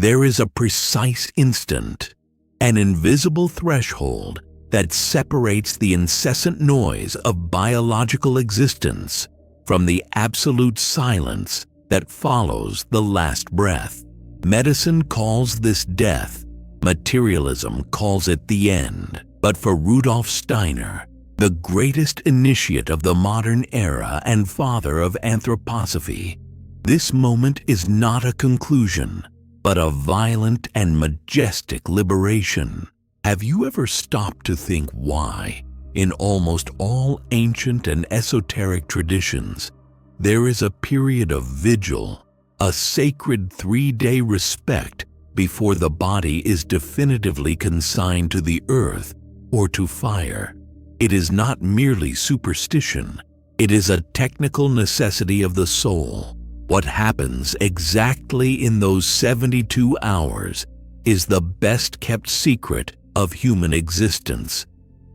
There is a precise instant, an invisible threshold that separates the incessant noise of biological existence from the absolute silence that follows the last breath. Medicine calls this death. Materialism calls it the end. But for Rudolf Steiner, the greatest initiate of the modern era and father of anthroposophy, this moment is not a conclusion, but a violent and majestic liberation. Have you ever stopped to think why, in almost all ancient and esoteric traditions, there is a period of vigil, a sacred 3-day respect before the body is definitively consigned to the earth or to fire? It is not merely superstition. It is a technical necessity of the soul. What happens exactly in those 72 hours is the best-kept secret of human existence,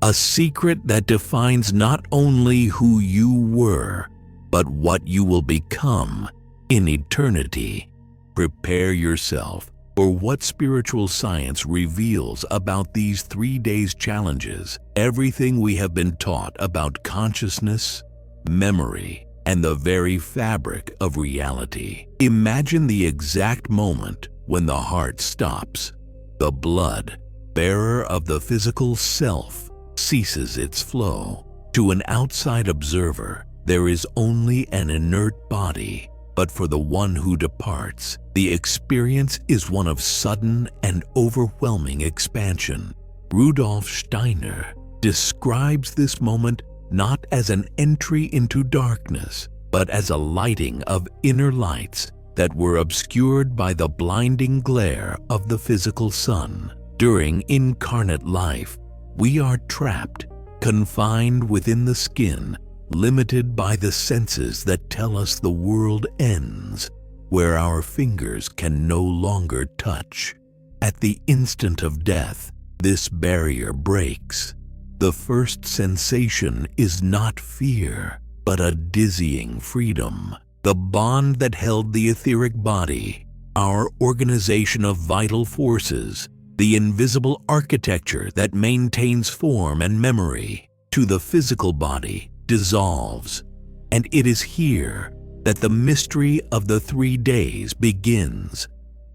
a secret that defines not only who you were, but what you will become in eternity. Prepare yourself for what spiritual science reveals about these 3 days challenges, everything we have been taught about consciousness, memory, and the very fabric of reality. Imagine the exact moment when the heart stops. The blood, bearer of the physical self, ceases its flow. To an outside observer, there is only an inert body, but for the one who departs, the experience is one of sudden and overwhelming expansion. Rudolf Steiner describes this moment not as an entry into darkness, but as a lighting of inner lights that were obscured by the blinding glare of the physical sun. During incarnate life, we are trapped, confined within the skin, limited by the senses that tell us the world ends, where our fingers can no longer touch. At the instant of death, this barrier breaks. The first sensation is not fear, but a dizzying freedom. The bond that held the etheric body, our organization of vital forces, the invisible architecture that maintains form and memory, to the physical body dissolves. And it is here that the mystery of the 3 days begins.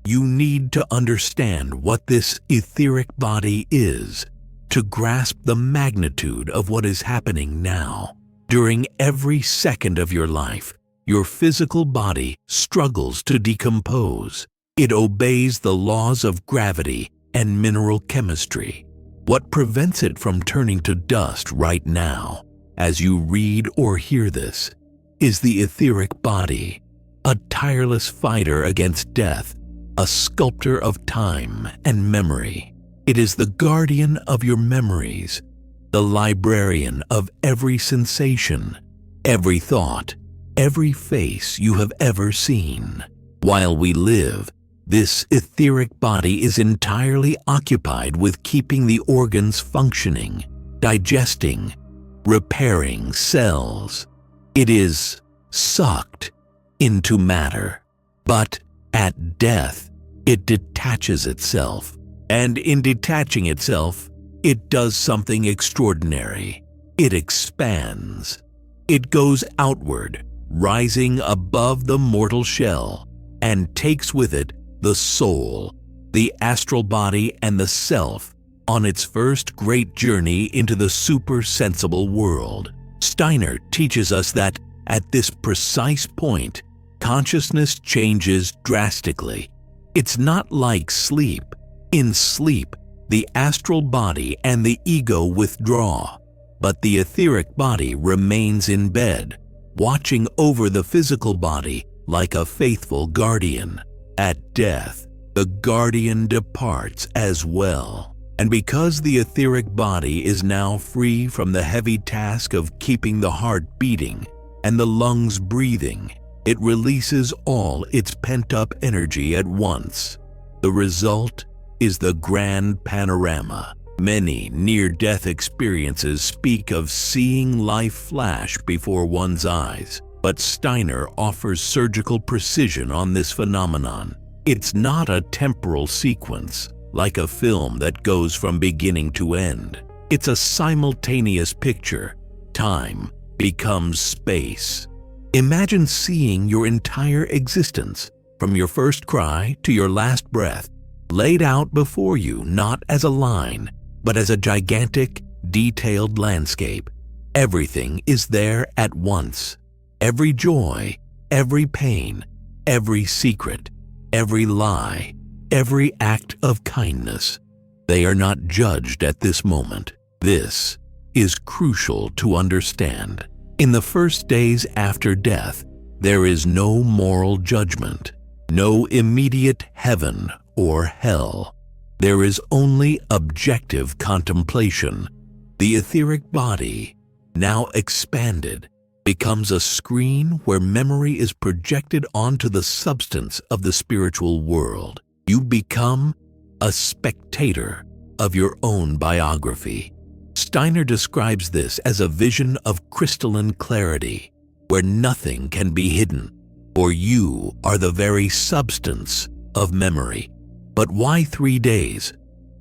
You need to understand what this etheric body is to grasp the magnitude of what is happening now. During every second of your life, your physical body struggles to decompose. It obeys the laws of gravity and mineral chemistry. What prevents it from turning to dust right now, as you read or hear this, is the etheric body, a tireless fighter against death, a sculptor of time and memory. It is the guardian of your memories, the librarian of every sensation, every thought, every face you have ever seen. While we live, this etheric body is entirely occupied with keeping the organs functioning, digesting, repairing cells. It is sucked into matter. But at death, it detaches itself. And in detaching itself, it does something extraordinary. It expands. It goes outward, rising above the mortal shell, and takes with it the soul, the astral body, and the self on its first great journey into the super-sensible world. Steiner teaches us that at this precise point, consciousness changes drastically. It's not like sleep. In sleep, the astral body and the ego withdraw, but the etheric body remains in bed, watching over the physical body like a faithful guardian. At death, the guardian departs as well. And because the etheric body is now free from the heavy task of keeping the heart beating and the lungs breathing, it releases all its pent-up energy at once. The result is the grand panorama. Many near-death experiences speak of seeing life flash before one's eyes, but Steiner offers surgical precision on this phenomenon. It's not a temporal sequence, like a film that goes from beginning to end. It's a simultaneous picture. Time becomes space. Imagine seeing your entire existence, from your first cry to your last breath, laid out before you not as a line, but as a gigantic, detailed landscape. Everything is there at once. Every joy, every pain, every secret, every lie, every act of kindness. They are not judged at this moment. This is crucial to understand. In the first days after death, there is no moral judgment, no immediate heaven or hell. There is only objective contemplation. The etheric body, now expanded, becomes a screen where memory is projected onto the substance of the spiritual world. You become a spectator of your own biography. Steiner describes this as a vision of crystalline clarity, where nothing can be hidden, for you are the very substance of memory. But why 3 days?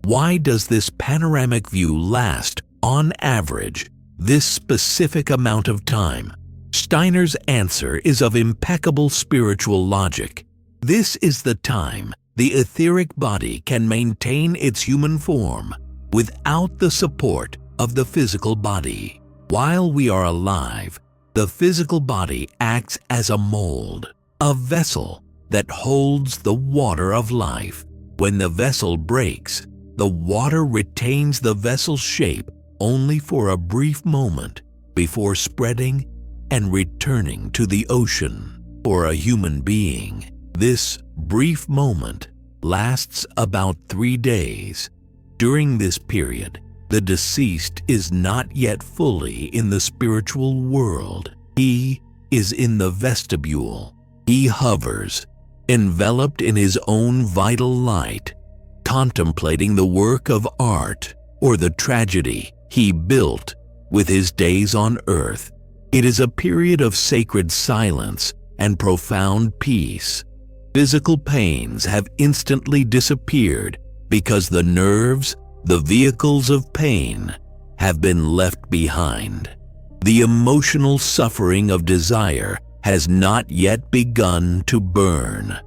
Why does this panoramic view last, on average, this specific amount of time? Steiner's answer is of impeccable spiritual logic. This is the time the etheric body can maintain its human form without the support of the physical body. While we are alive, the physical body acts as a mold, a vessel that holds the water of life. When the vessel breaks, the water retains the vessel's shape only for a brief moment before spreading and returning to the ocean. For a human being, this brief moment lasts about 3 days. During this period, the deceased is not yet fully in the spiritual world. He is in the vestibule. He hovers, enveloped in his own vital light, contemplating the work of art or the tragedy he built with his days on earth. It is a period of sacred silence and profound peace. Physical pains have instantly disappeared because the nerves, the vehicles of pain, have been left behind. The emotional suffering of desire has not yet begun to burn.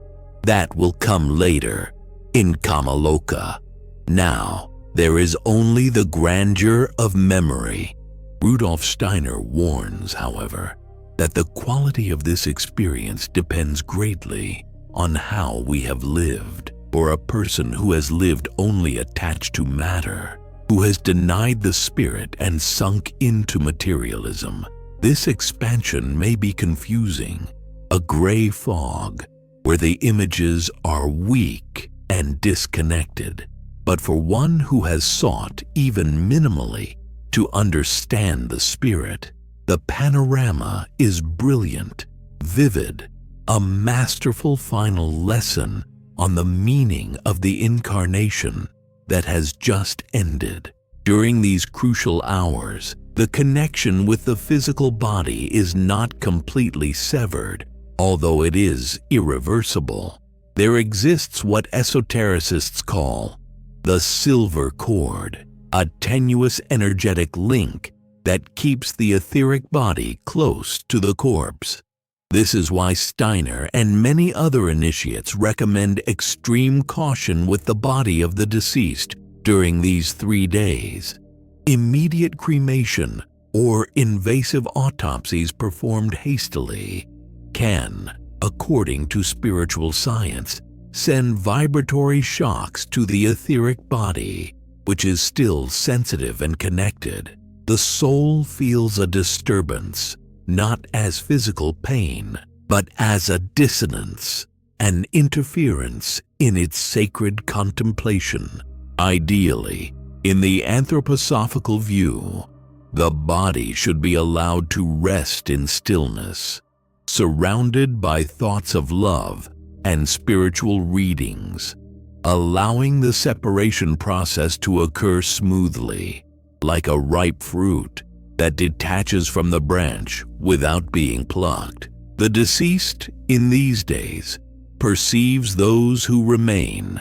That will come later, in Kamaloka. Now, there is only the grandeur of memory. Rudolf Steiner warns, however, that the quality of this experience depends greatly on how we have lived. For a person who has lived only attached to matter, who has denied the spirit and sunk into materialism, this expansion may be confusing, a gray fog where the images are weak and disconnected. But for one who has sought, even minimally, to understand the spirit, the panorama is brilliant, vivid, a masterful final lesson on the meaning of the incarnation that has just ended. During these crucial hours, the connection with the physical body is not completely severed, although it is irreversible. There exists what esotericists call the silver cord, a tenuous energetic link that keeps the etheric body close to the corpse. This is why Steiner and many other initiates recommend extreme caution with the body of the deceased during these 3 days. Immediate cremation or invasive autopsies performed hastily can, according to spiritual science, send vibratory shocks to the etheric body, which is still sensitive and connected. The soul feels a disturbance, not as physical pain, but as a dissonance, an interference in its sacred contemplation. Ideally, in the anthroposophical view, the body should be allowed to rest in stillness, surrounded by thoughts of love and spiritual readings, allowing the separation process to occur smoothly, like a ripe fruit that detaches from the branch without being plucked. The deceased, in these days, perceives those who remain,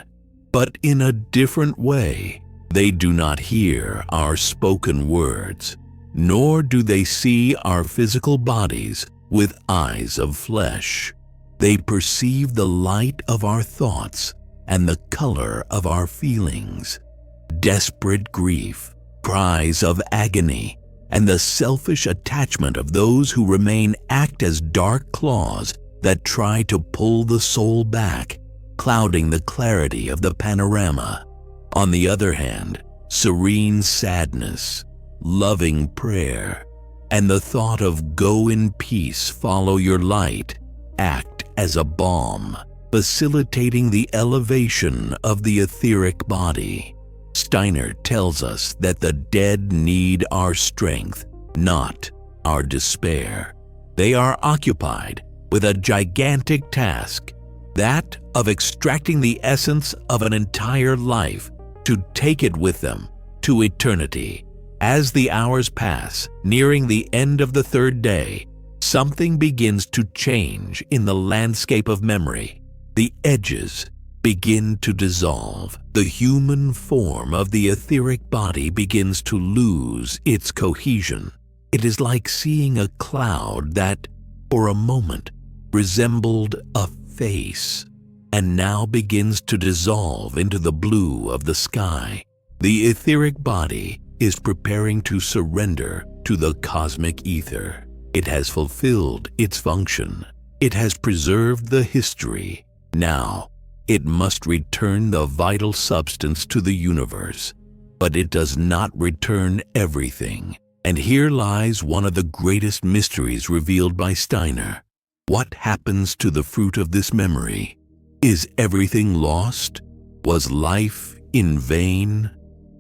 but in a different way. They do not hear our spoken words, nor do they see our physical bodies with eyes of flesh. They perceive the light of our thoughts and the color of our feelings. Desperate grief, cries of agony, and the selfish attachment of those who remain act as dark claws that try to pull the soul back, clouding the clarity of the panorama. On the other hand, serene sadness, loving prayer, and the thought of "go in peace, follow your light" act as a balm, facilitating the elevation of the etheric body. Steiner tells us that the dead need our strength, not our despair. They are occupied with a gigantic task, that of extracting the essence of an entire life to take it with them to eternity. As the hours pass, nearing the end of the third day, something begins to change in the landscape of memory. The edges begin to dissolve. The human form of the etheric body begins to lose its cohesion. It is like seeing a cloud that, for a moment, resembled a face, and now begins to dissolve into the blue of the sky. The etheric body is preparing to surrender to the cosmic ether. It has fulfilled its function. It has preserved the history. Now, it must return the vital substance to the universe. But it does not return everything. And here lies one of the greatest mysteries revealed by Steiner. What happens to the fruit of this memory? Is everything lost? Was life in vain?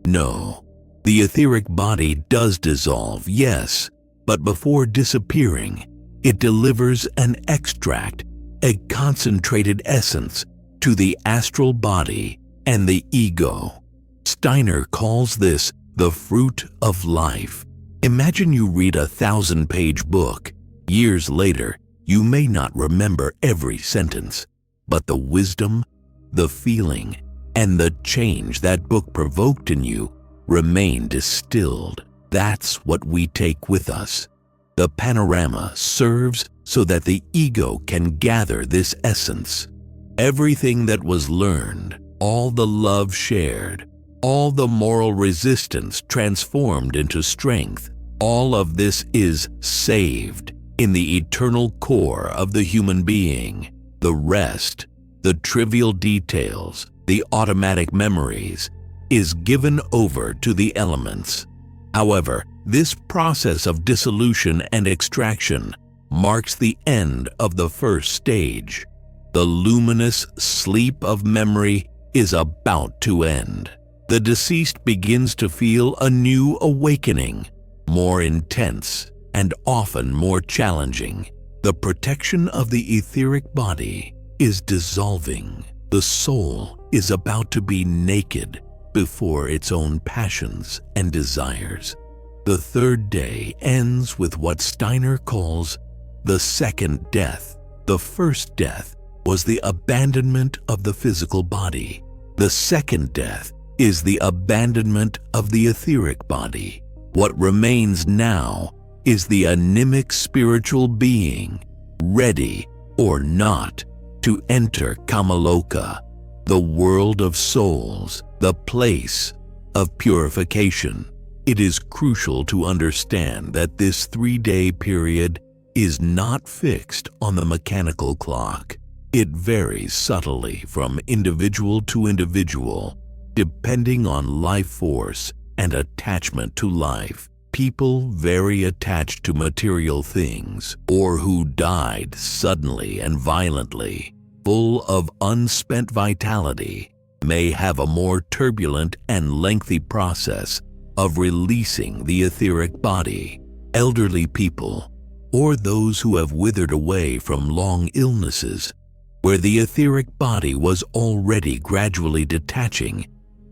No. The etheric body does dissolve, yes, but before disappearing, it delivers an extract, a concentrated essence, to the astral body and the ego. Steiner calls this the fruit of life. Imagine you read a 1,000-page book. Years later, you may not remember every sentence, but the wisdom, the feeling, and the change that book provoked in you remain distilled. That's what we take with us. The panorama serves so that the ego can gather this essence. Everything that was learned, all the love shared, all the moral resistance transformed into strength, all of this is saved in the eternal core of the human being. The rest, the trivial details, the automatic memories, is given over to the elements. However, this process of dissolution and extraction marks the end of the first stage. The luminous sleep of memory is about to end. The deceased begins to feel a new awakening, more intense and often more challenging. The protection of the etheric body is dissolving. The soul is about to be naked before its own passions and desires. The third day ends with what Steiner calls the second death. The first death was the abandonment of the physical body. The second death is the abandonment of the etheric body. What remains now is the anemic spiritual being, ready or not to enter Kamaloka, the world of souls, the place of purification. It is crucial to understand that this 3-day period is not fixed on the mechanical clock. It varies subtly from individual to individual, depending on life force and attachment to life. People very attached to material things, or who died suddenly and violently, full of unspent vitality, may have a more turbulent and lengthy process of releasing the etheric body. Elderly people, or those who have withered away from long illnesses, where the etheric body was already gradually detaching,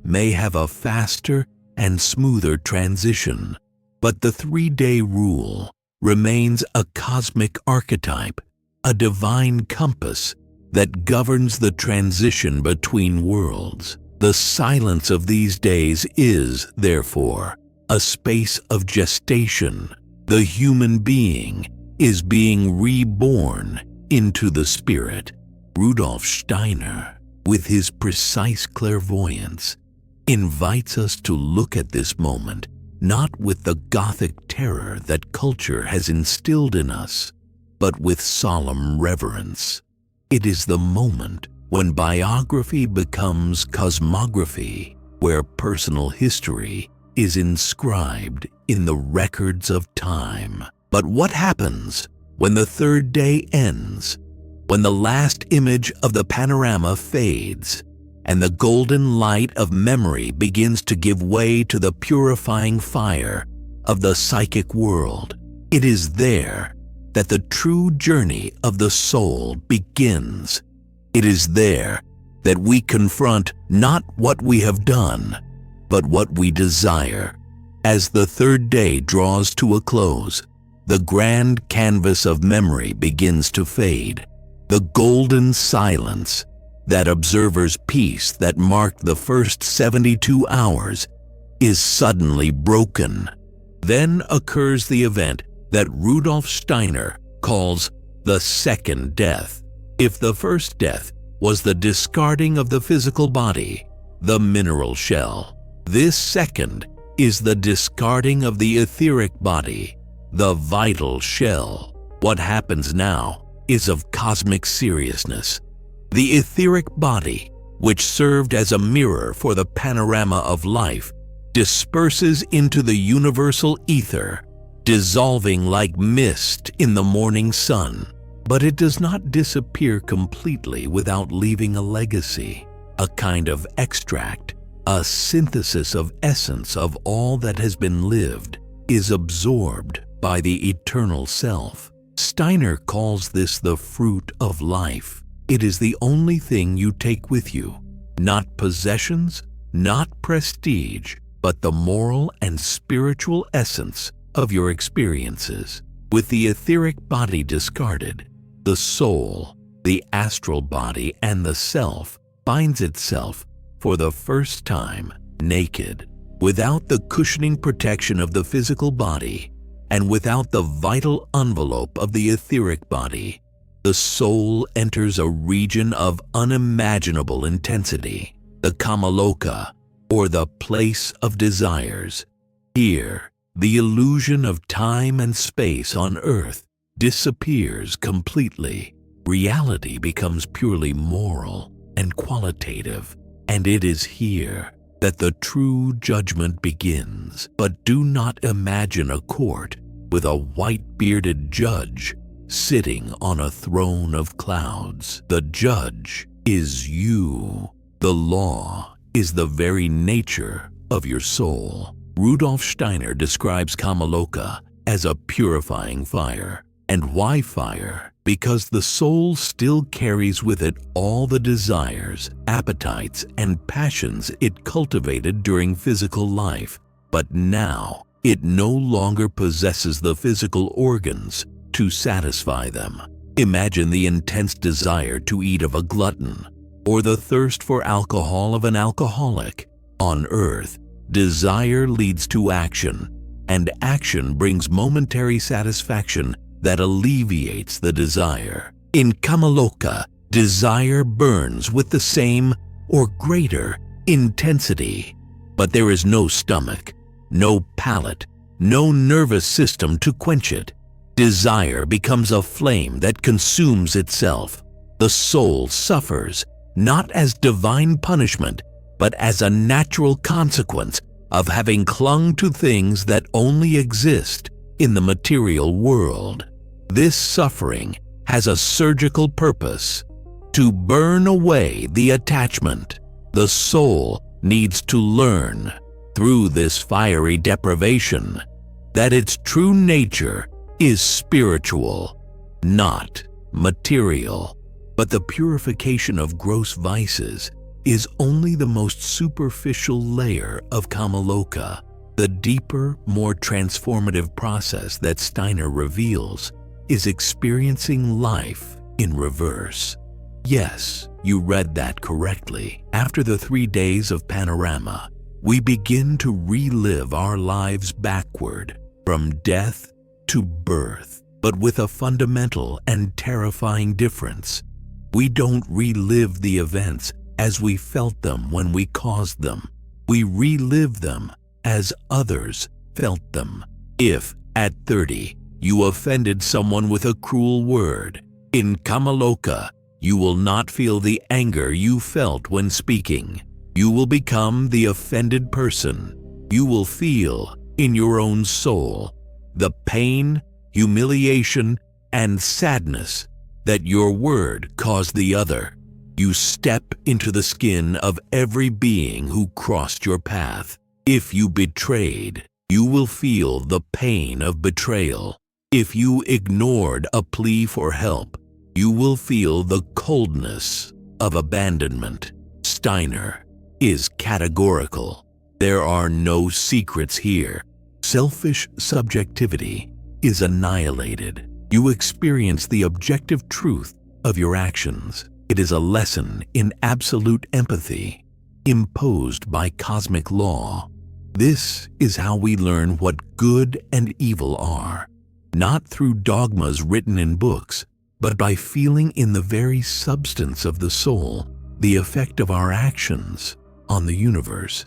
may have a faster and smoother transition. But the 3-day rule remains a cosmic archetype, a divine compass that governs the transition between worlds. The silence of these days is, therefore, a space of gestation. The human being is being reborn into the spirit. Rudolf Steiner, with his precise clairvoyance, invites us to look at this moment not with the Gothic terror that culture has instilled in us, but with solemn reverence. It is the moment when biography becomes cosmography, where personal history is inscribed in the records of time. But what happens when the third day ends, when the last image of the panorama fades, and the golden light of memory begins to give way to the purifying fire of the psychic world? It is there that the true journey of the soul begins. It is there that we confront not what we have done, but what we desire. As the third day draws to a close, the grand canvas of memory begins to fade. The golden silence, that observer's peace that marked the first 72 hours, is suddenly broken. Then occurs the event that Rudolf Steiner calls the second death. If the first death was the discarding of the physical body, the mineral shell, this second is the discarding of the etheric body, the vital shell. What happens now is of cosmic seriousness. The etheric body, which served as a mirror for the panorama of life, disperses into the universal ether, dissolving like mist in the morning sun. But it does not disappear completely without leaving a legacy, a kind of extract, a synthesis of essence of all that has been lived, is absorbed by the eternal self. Steiner calls this the fruit of life. It is the only thing you take with you, not possessions, not prestige, but the moral and spiritual essence of your experiences. With the etheric body discarded, the soul, the astral body, and the self finds itself for the first time naked, without the cushioning protection of the physical body and without the vital envelope of the etheric body. The soul enters a region of unimaginable intensity, the Kamaloka, or the place of desires. Here, the illusion of time and space on earth disappears completely. Reality becomes purely moral and qualitative, and it is here that the true judgment begins. But do not imagine a court with a white-bearded judge sitting on a throne of clouds. The judge is you. The law is the very nature of your soul. Rudolf Steiner describes Kamaloka as a purifying fire. And why fire? Because the soul still carries with it all the desires, appetites, and passions it cultivated during physical life. But now, it no longer possesses the physical organs to satisfy them. Imagine the intense desire to eat of a glutton, or the thirst for alcohol of an alcoholic. On earth, desire leads to action, and action brings momentary satisfaction that alleviates the desire. In Kamaloka, desire burns with the same or greater intensity, but there is no stomach, no palate, no nervous system to quench it. Desire becomes a flame that consumes itself. The soul suffers, not as divine punishment, but as a natural consequence of having clung to things that only exist in the material world. This suffering has a surgical purpose: to burn away the attachment. The soul needs to learn, through this fiery deprivation, that its true nature is spiritual, not material. But the purification of gross vices is only the most superficial layer of Kamaloka. The deeper, more transformative process that Steiner reveals is experiencing life in reverse. Yes, you read that correctly. After the 3 days of panorama, we begin to relive our lives backward, from death to birth, but with a fundamental and terrifying difference. We don't relive the events as we felt them when we caused them. We relive them as others felt them. If, at 30, you offended someone with a cruel word, in Kamaloka, you will not feel the anger you felt when speaking. You will become the offended person. You will feel, in your own soul, the pain, humiliation, and sadness that your word caused the other. You step into the skin of every being who crossed your path. If you betrayed, you will feel the pain of betrayal. If you ignored a plea for help, you will feel the coldness of abandonment. Steiner is categorical. There are no secrets here. Selfish subjectivity is annihilated. You experience the objective truth of your actions. It is a lesson in absolute empathy, imposed by cosmic law. This is how we learn what good and evil are, not through dogmas written in books, but by feeling in the very substance of the soul the effect of our actions on the universe.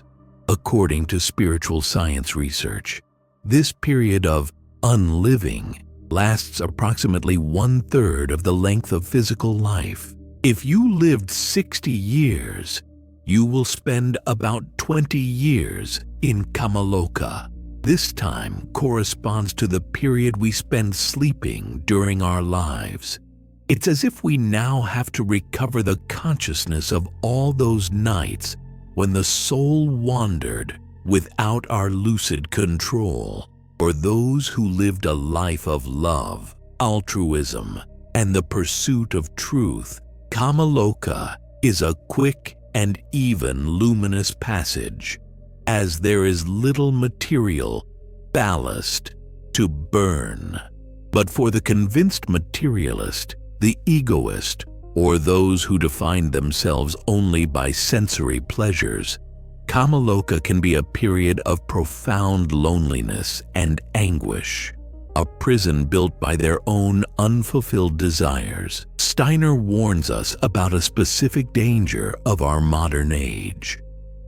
According to spiritual science research, this period of unliving lasts approximately 1/3 of the length of physical life. If you lived 60 years, you will spend about 20 years in Kamaloka. This time corresponds to the period we spend sleeping during our lives. It's as if we now have to recover the consciousness of all those nights when the soul wandered without our lucid control. For those who lived a life of love, altruism, and the pursuit of truth, Kamaloka is a quick and even luminous passage, as there is little material ballast to burn. But for the convinced materialist, the egoist, or those who define themselves only by sensory pleasures, Kamaloka can be a period of profound loneliness and anguish, a prison built by their own unfulfilled desires. Steiner warns us about a specific danger of our modern age.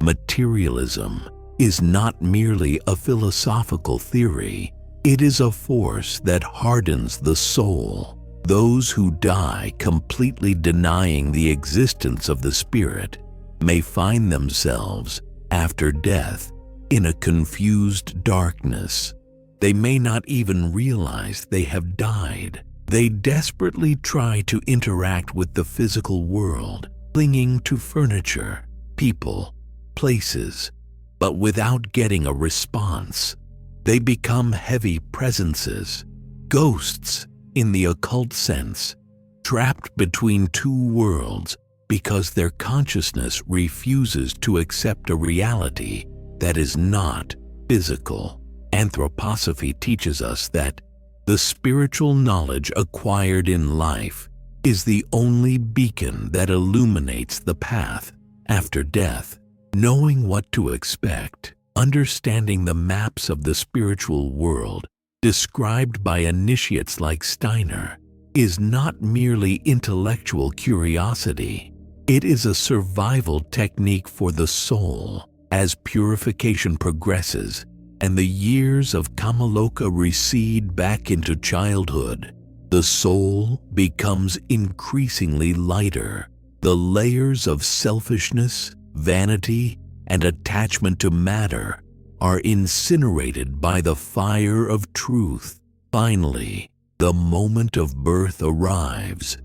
Materialism is not merely a philosophical theory, it is a force that hardens the soul. Those who die completely denying the existence of the spirit may find themselves, after death, in a confused darkness. They may not even realize they have died. They desperately try to interact with the physical world, clinging to furniture, people, places, but without getting a response. They become heavy presences, ghosts in the occult sense, trapped between two worlds because their consciousness refuses to accept a reality that is not physical. Anthroposophy teaches us that the spiritual knowledge acquired in life is the only beacon that illuminates the path after death. Knowing what to expect, understanding the maps of the spiritual world described by initiates like Steiner, is not merely intellectual curiosity. It is a survival technique for the soul. As purification progresses and the years of Kamaloka recede back into childhood, the soul becomes increasingly lighter. The layers of selfishness, vanity, and attachment to matter are incinerated by the fire of truth. Finally, the moment of birth arrives,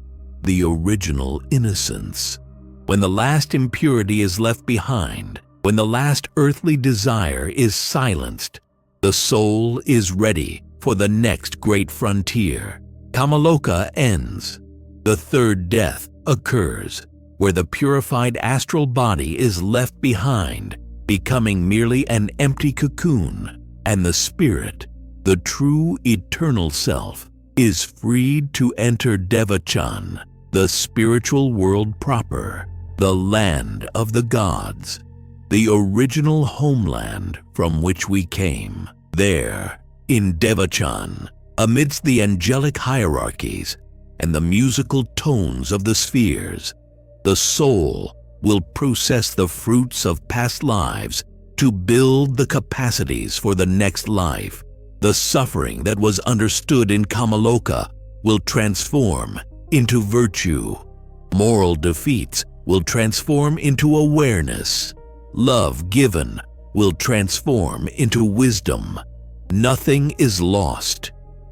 the original innocence. When the last impurity is left behind, when the last earthly desire is silenced, the soul is ready for the next great frontier. Kamaloka ends. The third death occurs, where the purified astral body is left behind, becoming merely an empty cocoon, and the spirit, the true eternal self, is freed to enter Devachan, the spiritual world proper, the land of the gods, the original homeland from which we came. There, in Devachan, amidst the angelic hierarchies and the musical tones of the spheres, the soul will process the fruits of past lives to build the capacities for the next life. The suffering that was understood in Kamaloka will transform into virtue. Moral defeats will transform into awareness. Love given will transform into wisdom. Nothing is lost.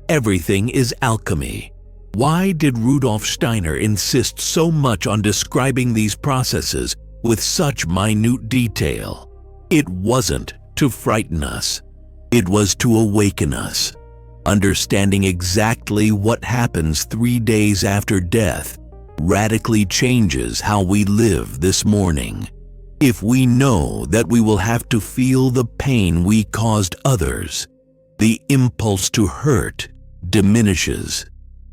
Everything is alchemy. Why did Rudolf Steiner insist so much on describing these processes with such minute detail? It wasn't to frighten us. It was to awaken us. Understanding exactly what happens 3 days after death radically changes how we live this morning. If we know that we will have to feel the pain we caused others, the impulse to hurt diminishes.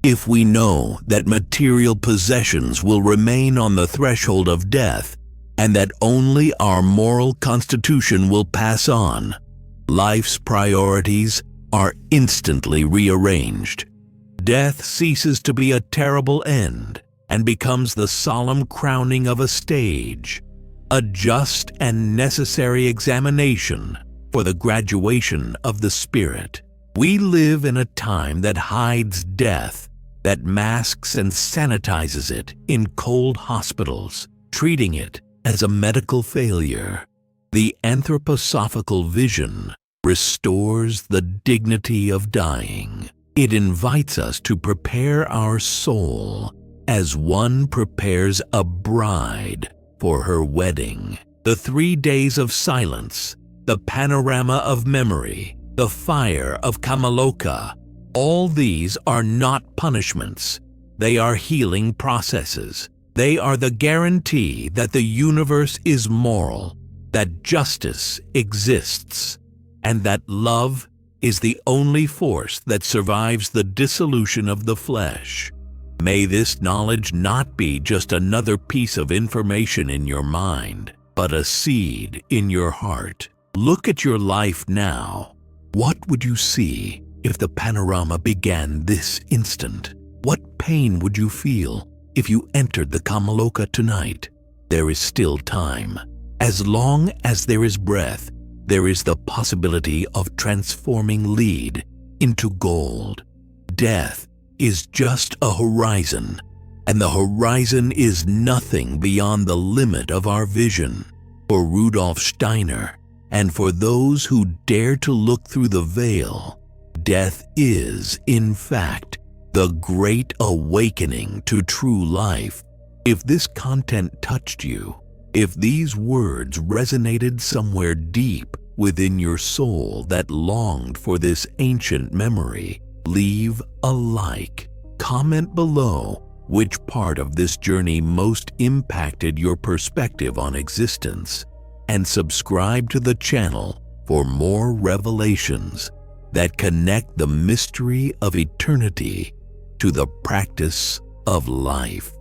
If we know that material possessions will remain on the threshold of death and that only our moral constitution will pass on, life's priorities are instantly rearranged. Death ceases to be a terrible end and becomes the solemn crowning of a stage, a just and necessary examination for the graduation of the spirit. We live in a time that hides death, that masks and sanitizes it in cold hospitals, treating it as a medical failure. The anthroposophical vision restores the dignity of dying. It invites us to prepare our soul as one prepares a bride for her wedding. The 3 days of silence, the panorama of memory, the fire of Kamaloka, all these are not punishments. They are healing processes. They are the guarantee that the universe is moral, that justice exists, and that love is the only force that survives the dissolution of the flesh. May this knowledge not be just another piece of information in your mind, but a seed in your heart. Look at your life now. What would you see if the panorama began this instant? What pain would you feel if you entered the Kamaloka tonight? There is still time. As long as there is breath, there is the possibility of transforming lead into gold. Death is just a horizon, and the horizon is nothing beyond the limit of our vision. For Rudolf Steiner, and for those who dare to look through the veil, death is, in fact, the great awakening to true life. If this content touched you, if these words resonated somewhere deep within your soul that longed for this ancient memory, leave a like. Comment below which part of this journey most impacted your perspective on existence, and subscribe to the channel for more revelations that connect the mystery of eternity to the practice of life.